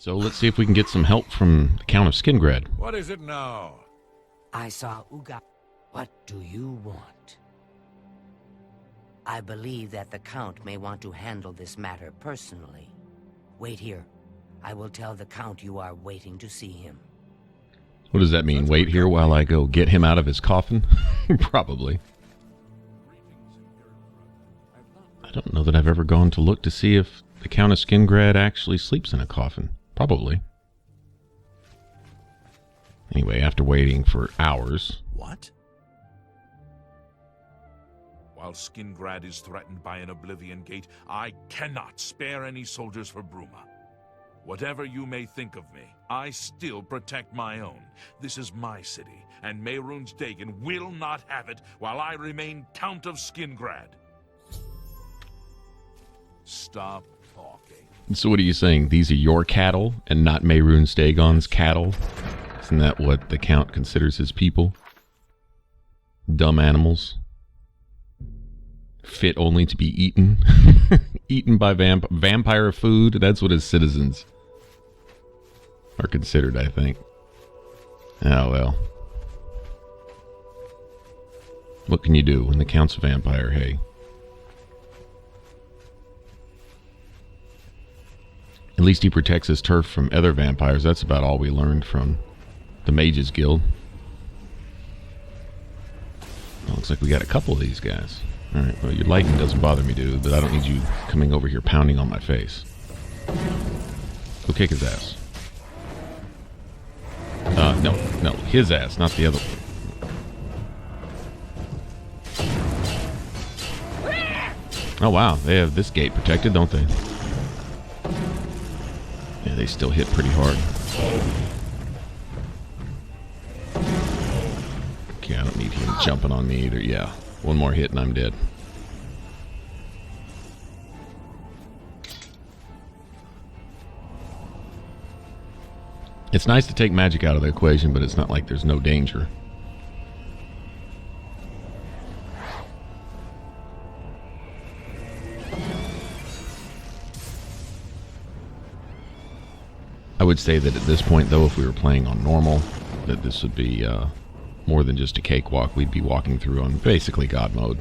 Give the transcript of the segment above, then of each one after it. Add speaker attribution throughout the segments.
Speaker 1: So let's see if we can get some help from the Count of Skingrad.
Speaker 2: What is it now?
Speaker 3: I saw Uga. What do you want? I believe that the Count may want to handle this matter personally. Wait here. I will tell the Count you are waiting to see him.
Speaker 1: What does that mean? Wait here while I go get him out of his coffin? Probably. I don't know that I've ever gone to look to see if the Count of Skingrad actually sleeps in a coffin. Probably. Anyway, after waiting for hours...
Speaker 4: What?
Speaker 2: While Skingrad is threatened by an Oblivion gate, I cannot spare any soldiers for Bruma. Whatever you may think of me, I still protect my own. This is my city, and Mehrunes Dagon will not have it while I remain Count of Skingrad. Stop talking.
Speaker 1: So what are you saying? These are your cattle and not Mehrunes Dagon's cattle? Isn't that what the Count considers his people? Dumb animals. Fit only to be eaten. Eaten by vampire food. That's what his citizens are considered, I think. Oh well. What can you do when the Count's a vampire, hey? At least he protects his turf from other vampires. That's about all we learned from the Mages Guild. Well, looks like we got a couple of these guys. Alright, well, your lightning doesn't bother me, dude, but I don't need you coming over here pounding on my face. Go kick his ass. No, his ass, not the other one. Oh, wow, they have this gate protected, don't they? Yeah, they still hit pretty hard. Okay, I don't need him jumping on me either. Yeah, one more hit and I'm dead. It's nice to take magic out of the equation, but it's not like there's no danger. I would say that at this point, though, if we were playing on normal, that this would be more than just a cakewalk. We'd be walking through on basically God mode.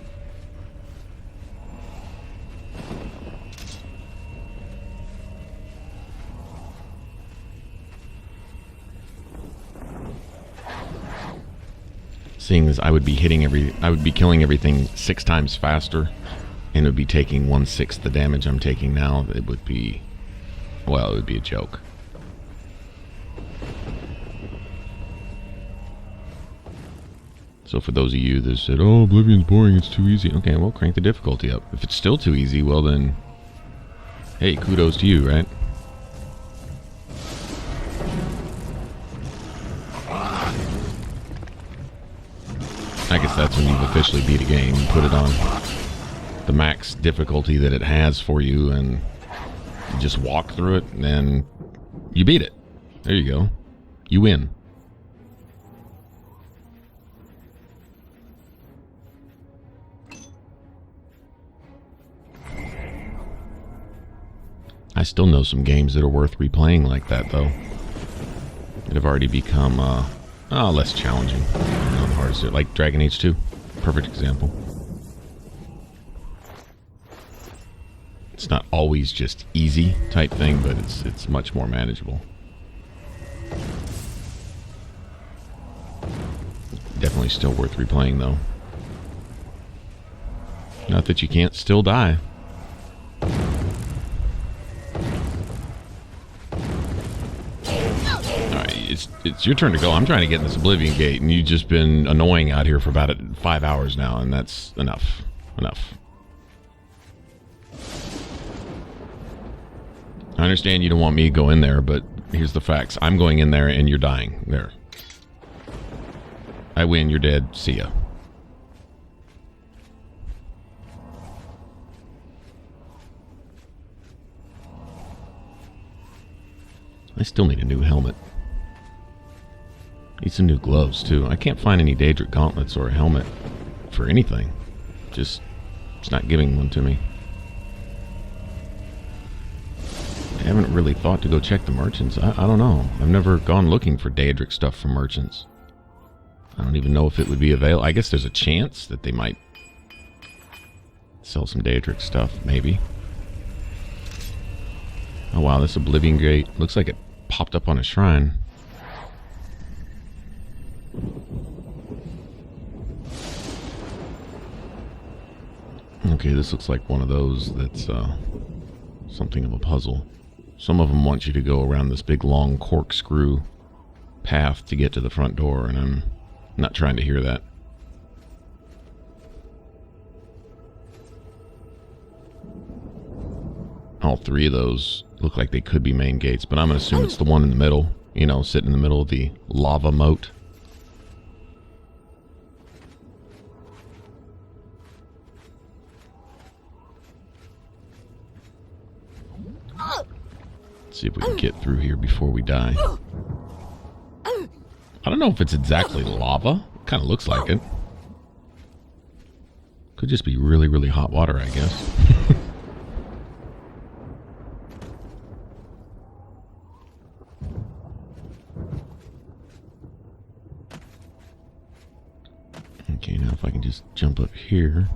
Speaker 1: Seeing as I would be killing everything 6 times faster, and it would be taking 1/6 the damage I'm taking now, it would be, well, it would be a joke. So for those of you that said, oh, Oblivion's boring, it's too easy. Okay, well, crank the difficulty up. If it's still too easy, well then, hey, kudos to you, right? I guess that's when you've officially beat a game. You put it on the max difficulty that it has for you, and you just walk through it, and then you beat it. There you go. You win. I still know some games that are worth replaying like that, though. That have already become, less challenging. Not hard as like Dragon Age 2. Perfect example. It's not always just easy type thing, but it's much more manageable. Definitely still worth replaying, though. Not that you can't still die. It's your turn to go. I'm trying to get in this Oblivion gate, and you've just been annoying out here for about 5 hours now, and that's enough. Enough. I understand you don't want me to go in there, but here's the facts. I'm going in there, and you're dying. There. I win, you're dead. See ya. I still need a new helmet. Need some new gloves, too. I can't find any Daedra gauntlets or a helmet for anything. Just, it's not giving one to me. haven't really thought to go check the merchants. I don't know. I've never gone looking for Daedric stuff from merchants. I don't even know if it would be available. I guess there's a chance that they might sell some Daedric stuff, maybe. Oh wow, this Oblivion gate looks like it popped up on a shrine. Okay, this looks like one of those that's something of a puzzle. Some of them want you to go around this big long corkscrew path to get to the front door, and I'm not trying to hear that. All three of those look like they could be main gates, but I'm going to assume it's the one in the middle, you know, sitting in the middle of the lava moat. Let's see if we can get through here before we die. I don't know if it's exactly lava. It kind of looks like it. Could just be really, really hot water, I guess. Okay, now if I can just jump up here.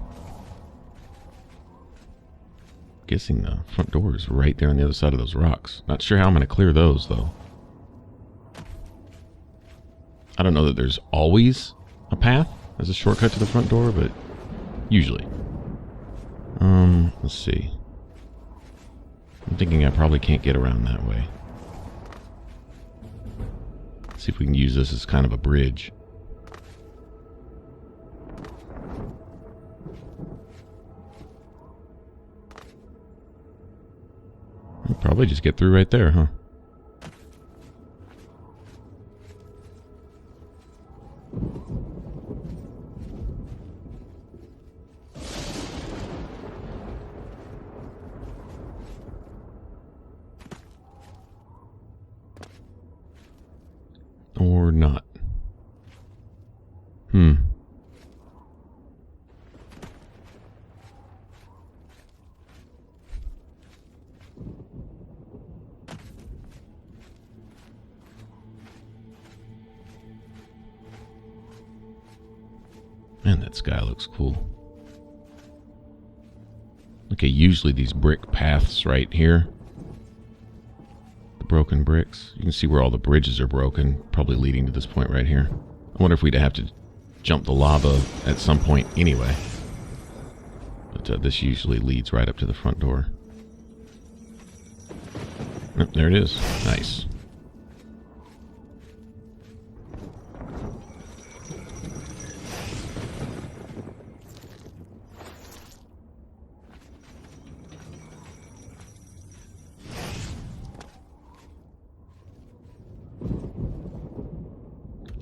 Speaker 1: Guessing the front door is right there on the other side of those rocks. Not sure how I'm going to clear those, though. I don't know that there's always a path as a shortcut to the front door, but usually. Let's see. I'm thinking I probably can't get around that way. Let's see if we can use this as kind of a bridge. I'll probably just get through right there, huh? Or not. Man, that sky looks cool. Okay, usually these brick paths right here. The broken bricks. You can see where all the bridges are broken, probably leading to this point right here. I wonder if we'd have to jump the lava at some point anyway. But this usually leads right up to the front door. Oh, there it is. Nice.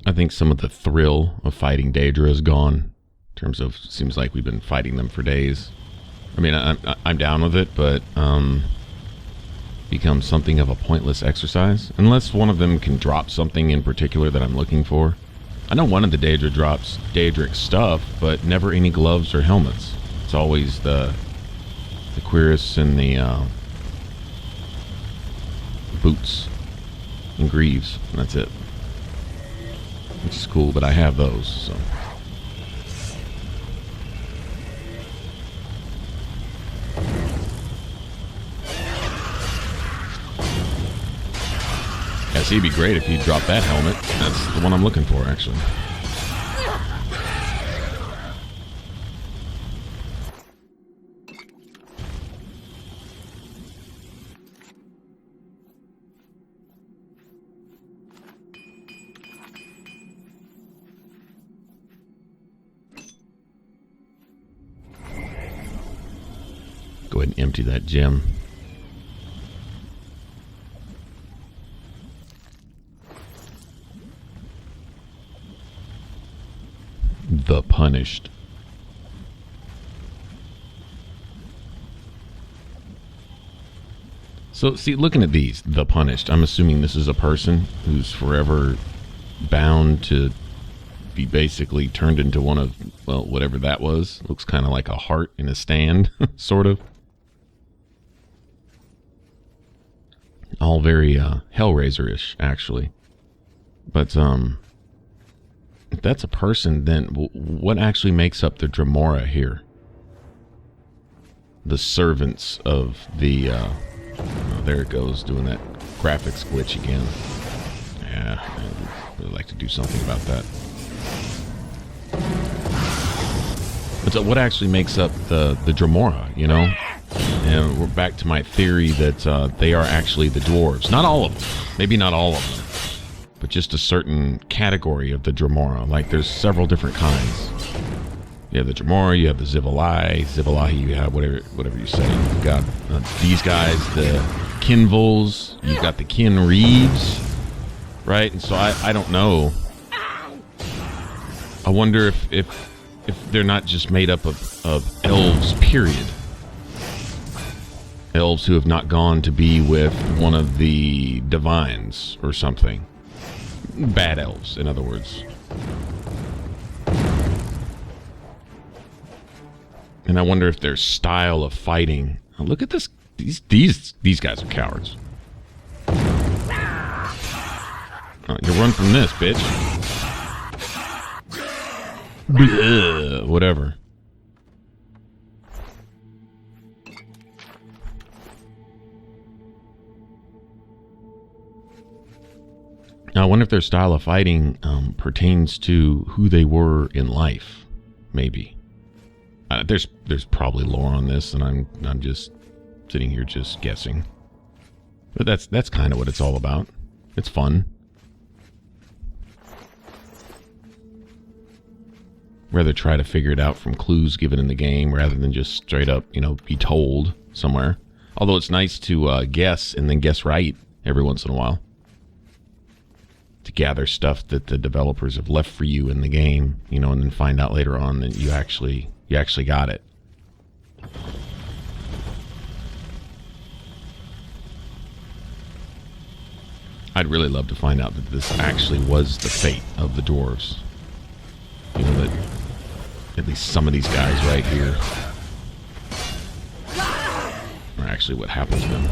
Speaker 1: I think some of the thrill of fighting Daedra is gone. In terms of, seems like we've been fighting them for days. I mean, I'm down with it, but becomes something of a pointless exercise. Unless one of them can drop something in particular that I'm looking for. I know one of the Daedra drops Daedric stuff, but never any gloves or helmets. It's always the cuirass and the boots and greaves, and that's it. Which is cool, but I have those, so. Yeah, see, it'd be great if you dropped that helmet. That's the one I'm looking for, actually. Go ahead and empty that gem. The Punished. So, see, looking at these, The Punished, I'm assuming this is a person who's forever bound to be basically turned into one of, well, whatever that was. Looks kind of like a heart in a stand, sort of. All very Hellraiser-ish, actually. But if that's a person, then what actually makes up the Dremora here? The servants of the... oh, there it goes, doing that graphics glitch again. Yeah, I'd really like to do something about that. But so what actually makes up the Dremora, you know? And we're back to my theory that they are actually the dwarves. Not all of them. Maybe not all of them. But just a certain category of the Dremora. Like, there's several different kinds. You have the Dremora, you have the Zivalahi, you have whatever you say. You've got these guys, the Kinvols, you've got the Kinreeves, right? And so I don't know. I wonder if they're not just made up of elves, period. Elves who have not gone to be with one of the divines or something. Bad elves, in other words. And I wonder if their style of fighting... Oh, look at this. These guys are cowards. Oh, you run from this, bitch. Bleh, whatever. Now, I wonder if their style of fighting pertains to who they were in life. Maybe. There's probably lore on this, and I'm just sitting here just guessing. But that's kind of what it's all about. It's fun. Rather try to figure it out from clues given in the game rather than just straight up, you know, be told somewhere. Although it's nice to guess and then guess right every once in a while. To gather stuff that the developers have left for you in the game, you know, and then find out later on that you actually got it. I'd really love to find out that this actually was the fate of the dwarves. You know, that at least some of these guys right here are actually what happened to them.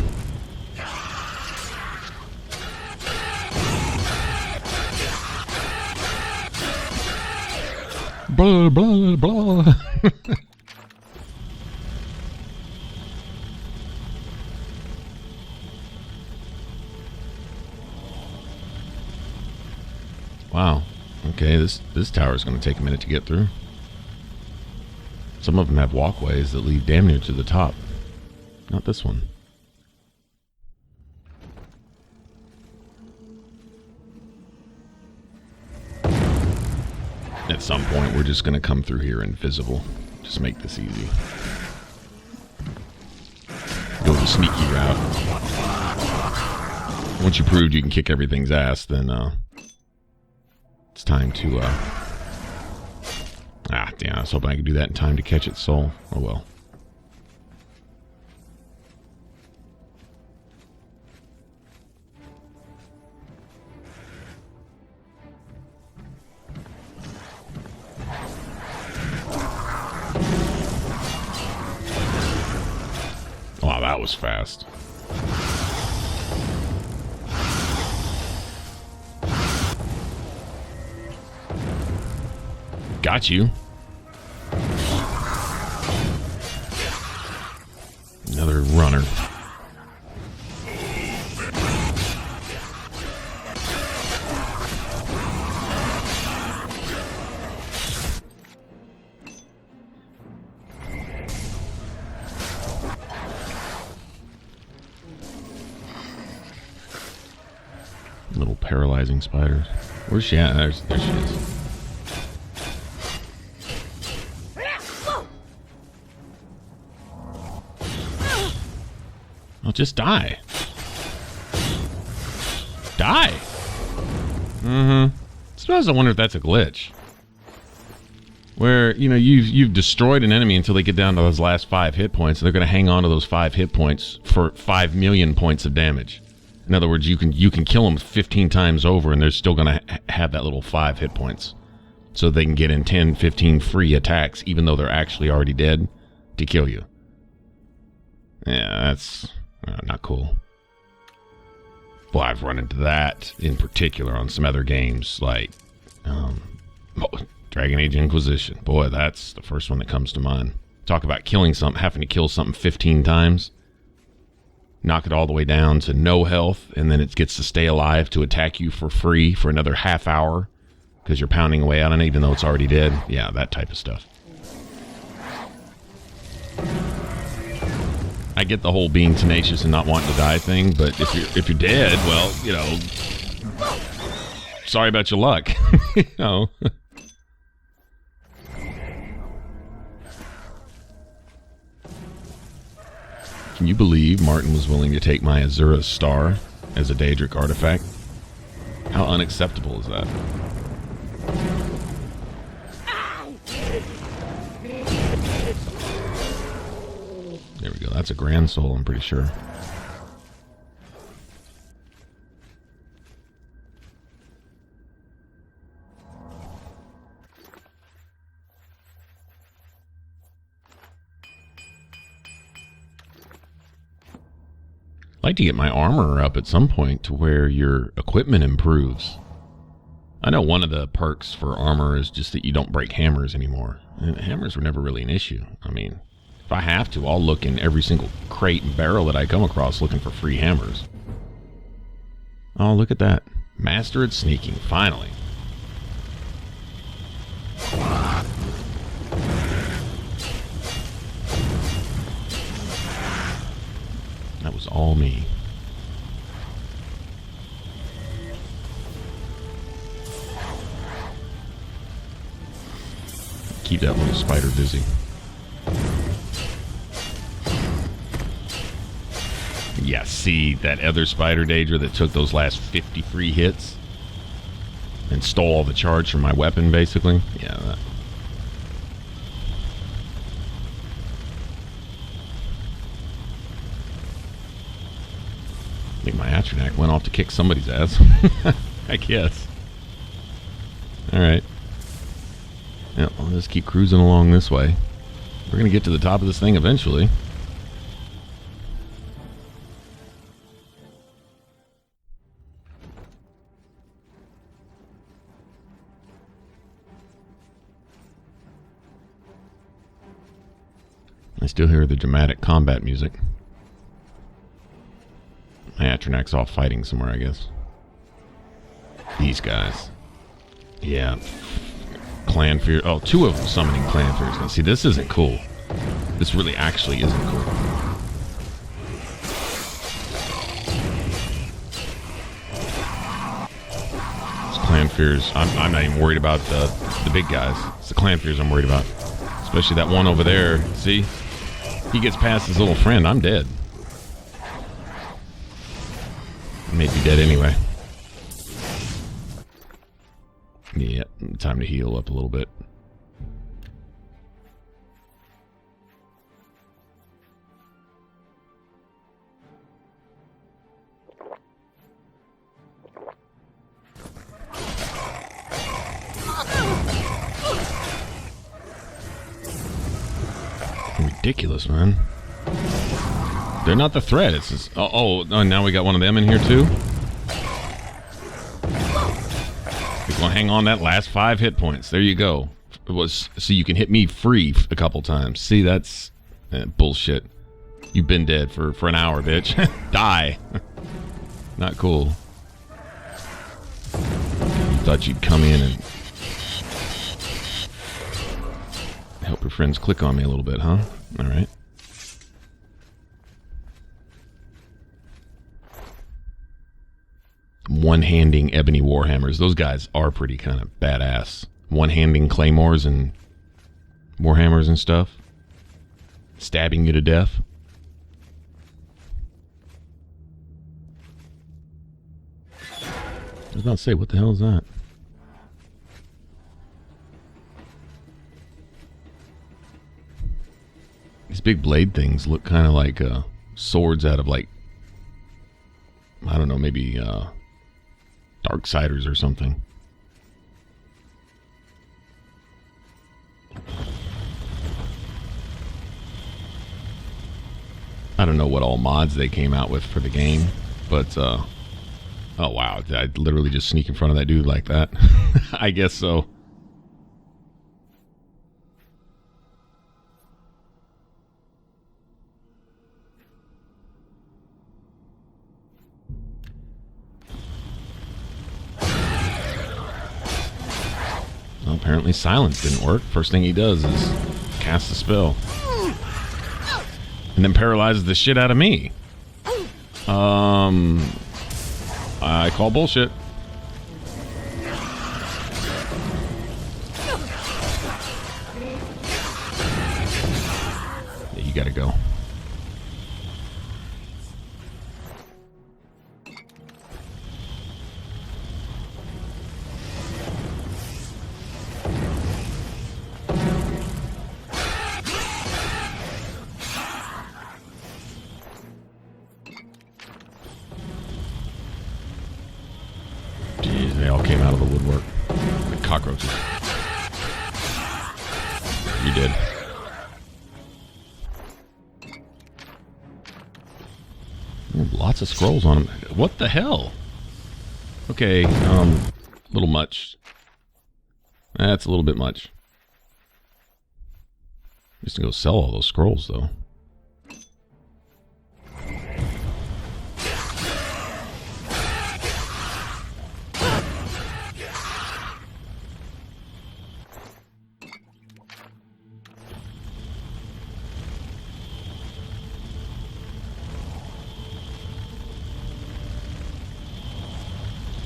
Speaker 1: Blah, blah, blah. Wow. Okay, this tower is going to take a minute to get through. Some of them have walkways that lead damn near to the top. Not this one. At some point, we're just going to come through here invisible. Just make this easy. Go the sneaky route. Once you proved you can kick everything's ass, then it's time to... damn, I was hoping I could do that in time to catch its soul. Oh well. Wow, that was fast. Got you. Another runner. Little paralyzing spiders. Where's she at? There she is. I'll just die. Die. Sometimes I wonder if that's a glitch. Where, you know, you've destroyed an enemy until they get down to those last 5 hit points, and they're going to hang on to those 5 hit points for 5 million points of damage. In other words, you can kill them 15 times over, and they're still going to have that little 5 hit points. So they can get in 10, 15 free attacks, even though they're actually already dead, to kill you. Yeah, that's not cool. Well, I've run into that in particular on some other games, like Dragon Age Inquisition. Boy, that's the first one that comes to mind. Talk about killing something, having to kill something 15 times. Knock it all the way down to no health, and then it gets to stay alive to attack you for free for another half hour because you're pounding away on it even though it's already dead. Yeah, that type of stuff. I get the whole being tenacious and not wanting to die thing, but if you're dead, well, you know, sorry about your luck. You know. Can you believe Martin was willing to take my Azura star as a Daedric artifact? How unacceptable is that? There we go. That's a Grand Soul, I'm pretty sure. I'd like to get my armor up at some point to where your equipment improves. I know one of the perks for armor is just that you don't break hammers anymore. And hammers were never really an issue. I mean, if I have to, I'll look in every single crate and barrel that I come across looking for free hammers. Oh, look at that. Master at sneaking, finally. That was all me. Keep that little spider busy. Yeah, see that other spider, Daedra, that took those last 53 hits and stole all the charge from my weapon, basically? Yeah, that. I think my Atronach went off to kick somebody's ass. I guess. Alright. Yeah, I'll just keep cruising along this way. We're going to get to the top of this thing eventually. I still hear the dramatic combat music. My Atronach's off fighting somewhere, I guess. These guys. Yeah. Clan Fear. Oh, two of them summoning Clan Fears. Now, see, this isn't cool. This really actually isn't cool. It's Clan Fears. I'm not even worried about the big guys. It's the Clan Fears I'm worried about. Especially that one over there. See? He gets past his little friend. I'm dead. I may be dead anyway. Yeah, time to heal up a little bit. Ridiculous, man. They're not the threat. It's just, oh, now we got one of them in here too. We're gonna hang on that last 5 hit points. There you go. It was so you can hit me free a couple times. See, that's bullshit. You've been dead for an hour, bitch. Die. Not cool. You thought you'd come in and help your friends click on me a little bit, huh? All right. One-handing ebony warhammers. Those guys are pretty kind of badass. One-handing claymores and warhammers and stuff. Stabbing you to death. I was about to say, what the hell is that? These big blade things look kind of like swords out of, like, I don't know, maybe Darksiders or something. I don't know what all mods they came out with for the game, but Oh, wow. Did I literally just sneak in front of that dude like that? I guess so. Well, apparently silence didn't work. First thing he does is cast a spell. And then paralyzes the shit out of me. I call bullshit. Yeah, you gotta go. They all came out of the woodwork. Like cockroaches. You did. Ooh, lots of scrolls on them. What the hell? Okay, a little much. That's a little bit much. Just to go sell all those scrolls, though.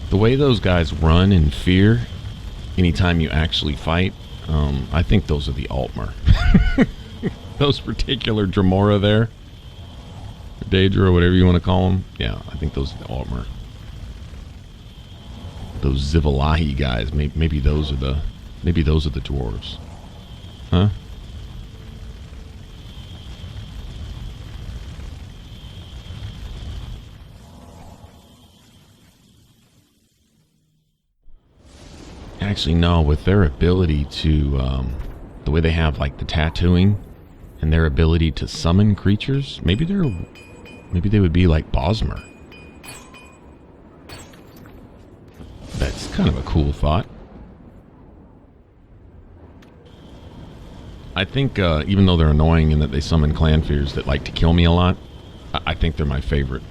Speaker 1: The way those guys run in fear anytime you actually fight, I think those are the Altmer. Those particular Dremora there, Daedra or whatever you want to call them. Yeah, I think those are the Altmer. Those Zivalahi guys, maybe those are the dwarves. Huh? Actually, no, with their ability to, the way they have, like, the tattooing and their ability to summon creatures, maybe they would be like Bosmer. That's kind of a cool thought. I think, even though they're annoying and that they summon clan fears that like to kill me a lot, I think they're my favorite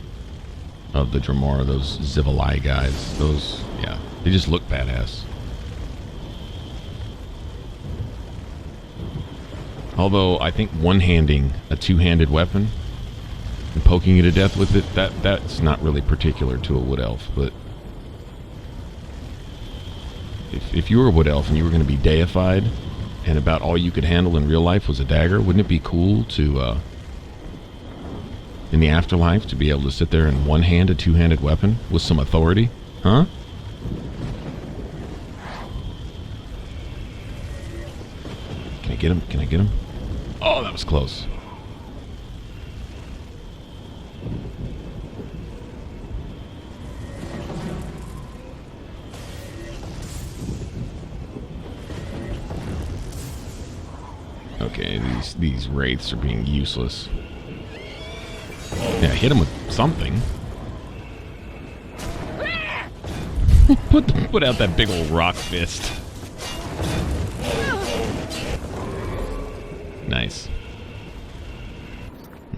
Speaker 1: of the Dremora, those Zivalai guys. Those, yeah, they just look badass. Although, I think one-handing a two-handed weapon and poking you to death with it, that's not really particular to a wood elf, but if you were a wood elf and you were going to be deified and about all you could handle in real life was a dagger, wouldn't it be cool to, in the afterlife, to be able to sit there and one-hand a two-handed weapon with some authority? Huh? Can I get him? Can I get him? Oh, that was close. Okay, these wraiths are being useless. Yeah, hit him with something. Put out that big old rock fist. Nice.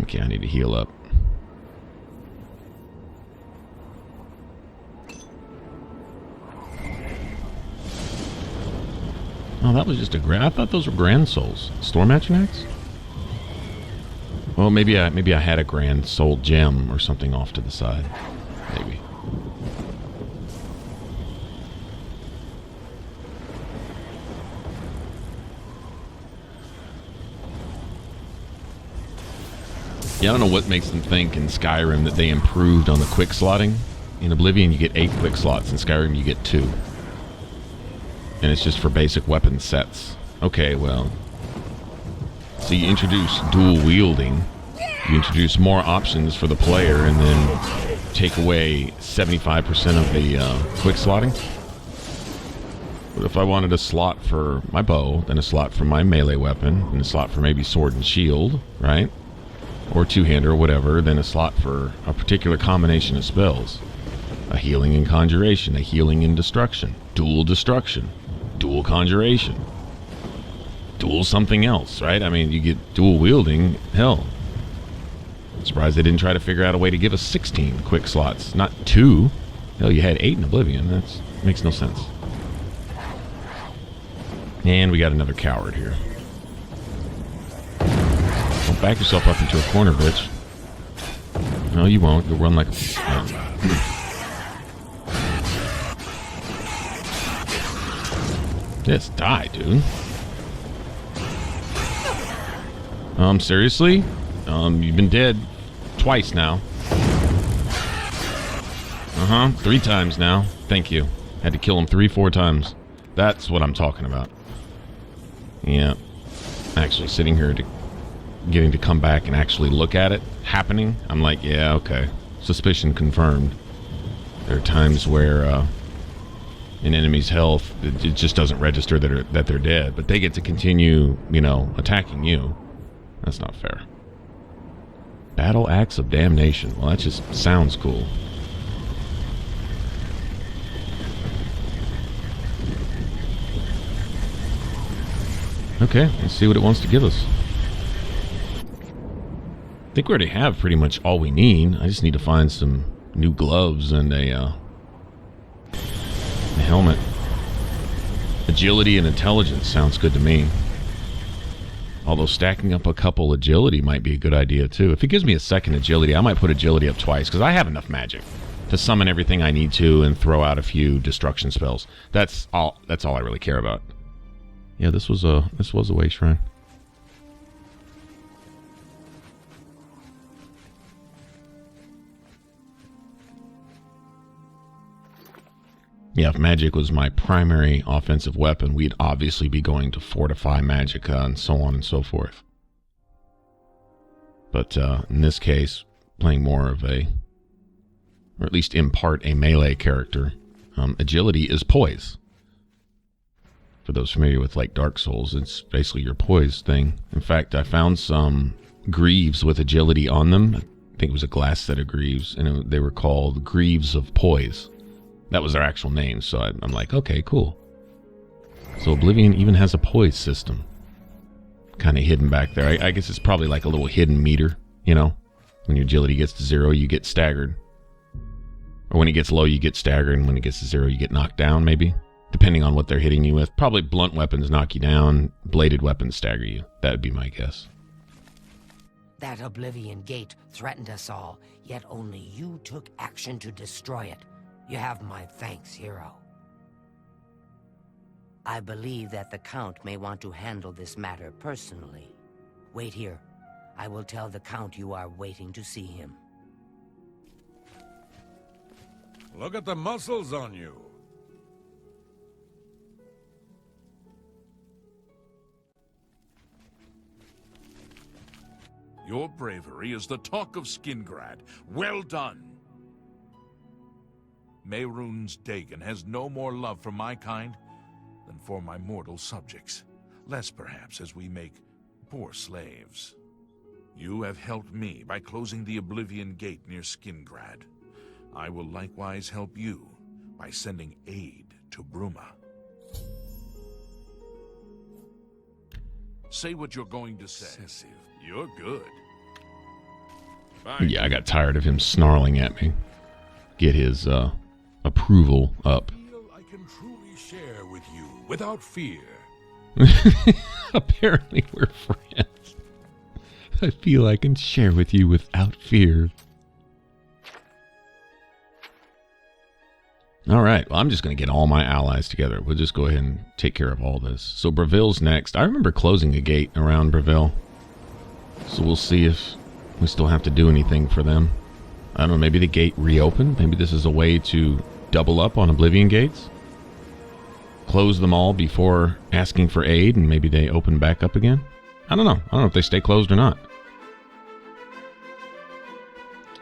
Speaker 1: Okay, I need to heal up. Oh, that was just a grand. I thought those were grand souls. Storm Atronachs? Well, maybe I had a grand soul gem or something off to the side. Maybe. Yeah, I don't know what makes them think in Skyrim that they improved on the quick slotting. In Oblivion, you get 8 quick slots. In Skyrim, you get 2. And it's just for basic weapon sets. Okay, well. So you introduce dual wielding. You introduce more options for the player and then take away 75% of the quick slotting. But if I wanted a slot for my bow, then a slot for my melee weapon, and a slot for maybe sword and shield, right? Or two-hander or whatever, then a slot for a particular combination of spells. A healing and conjuration, a healing and destruction, dual conjuration, dual something else, right? I mean, you get dual wielding, hell. I'm surprised they didn't try to figure out a way to give us 16 quick slots, not 2. Hell, you had 8 in Oblivion. That makes no sense. And we got another coward here. Don't back yourself up into a corner, bitch. No, you won't. You'll run like a... Just die, dude. Seriously? You've been dead twice now. 3 times now. Thank you. Had to kill him 3-4 times. That's what I'm talking about. Yeah. Actually sitting here getting to come back and actually look at it happening, I'm like, yeah, okay. Suspicion confirmed. There are times where an enemy's health, it just doesn't register that they're dead, but they get to continue, attacking you. That's not fair. Battle Axe of Damnation. Well, that just sounds cool. Okay, let's see what it wants to give us. I think we already have pretty much all we need. I just need to find some new gloves and a helmet. Agility and intelligence sounds good to me. Although stacking up a couple agility might be a good idea too. If it gives me a second agility, I might put agility up twice, because I have enough magic to summon everything I need to and throw out a few destruction spells. That's all I really care about. Yeah, this was a way shrine. Yeah, if magic was my primary offensive weapon, we'd obviously be going to fortify magicka and so on and so forth. But in this case, playing more of a, or at least in part, a melee character, agility is poise. For those familiar with like Dark Souls, it's basically your poise thing. In fact, I found some greaves with agility on them. I think it was a glass set of greaves, and they were called Greaves of Poise. That was their actual name, so I'm like, okay, cool. So Oblivion even has a poise system. Kind of hidden back there. I guess it's probably like a little hidden meter, When your agility gets to 0, you get staggered. Or when it gets low, you get staggered, and when it gets to 0, you get knocked down, maybe. Depending on what they're hitting you with. Probably blunt weapons knock you down, bladed weapons stagger you. That would be my guess.
Speaker 3: That Oblivion gate threatened us all, yet only you took action to destroy it. You have my thanks, hero. I believe that the Count may want to handle this matter personally. Wait here. I will tell the Count you are waiting to see him.
Speaker 4: Look at the muscles on you.
Speaker 2: Your bravery is the talk of Skingrad. Well done! Mehrunes Dagon has no more love for my kind than for my mortal subjects. Less, perhaps, as we make poor slaves. You have helped me by closing the Oblivion Gate near Skingrad. I will likewise help you by sending aid to Bruma. Say what you're going to say. Excessive. You're good.
Speaker 1: Yeah, I got tired of him snarling at me. Get his approval up.
Speaker 4: I can truly share with you without fear.
Speaker 1: Apparently we're friends. I feel I can share with you without fear. Alright, well, I'm just going to get all my allies together. We'll just go ahead and take care of all this. So Breville's next. I remember closing a gate around Breville. So we'll see if we still have to do anything for them. I don't know, maybe the gate reopened? Maybe this is a way to double up on Oblivion gates? Close them all before asking for aid, and maybe they open back up again? I don't know. I don't know if they stay closed or not.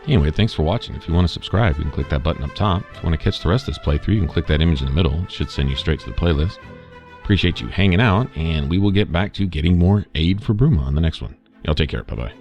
Speaker 1: Anyway, thanks for watching. If you want to subscribe, you can click that button up top. If you want to catch the rest of this playthrough, you can click that image in the middle. It should send you straight to the playlist. Appreciate you hanging out, and we will get back to getting more aid for Bruma on the next one. Y'all take care. Bye-bye.